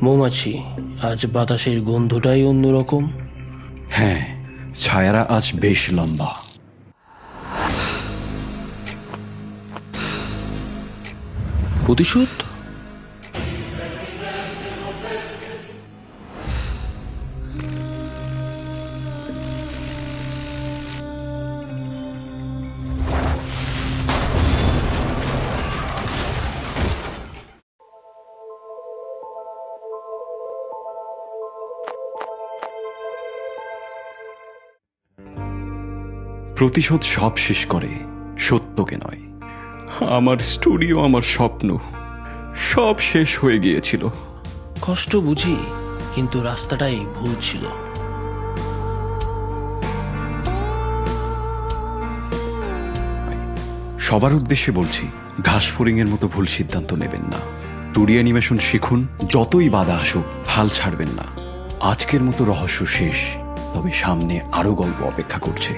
মৌমাছি, আজ বাতাসের গন্ধটাই অন্যরকম। হ্যাঁ, ছায়ারা আজ বেশ লম্বা। প্রতিশোধ? প্রতিশোধ সব শেষ করে, সত্যকে নয়। আমার স্টুডিও, আমার স্বপ্ন সব শেষ হয়ে গিয়েছিল। কষ্ট বুঝি, কিন্তু রাস্তাটাই ভুল ছিল। সবার উদ্দেশ্যে বলছি, ঘাসফড়িং এর মতো ভুল সিদ্ধান্ত নেবেন না। টুডি অ্যানিমেশন শিখুন, যতই বাধা আসুক হাল ছাড়বেন না। আজকের মতো রহস্য শেষ, তবে সামনে আরো গল্প অপেক্ষা করছে।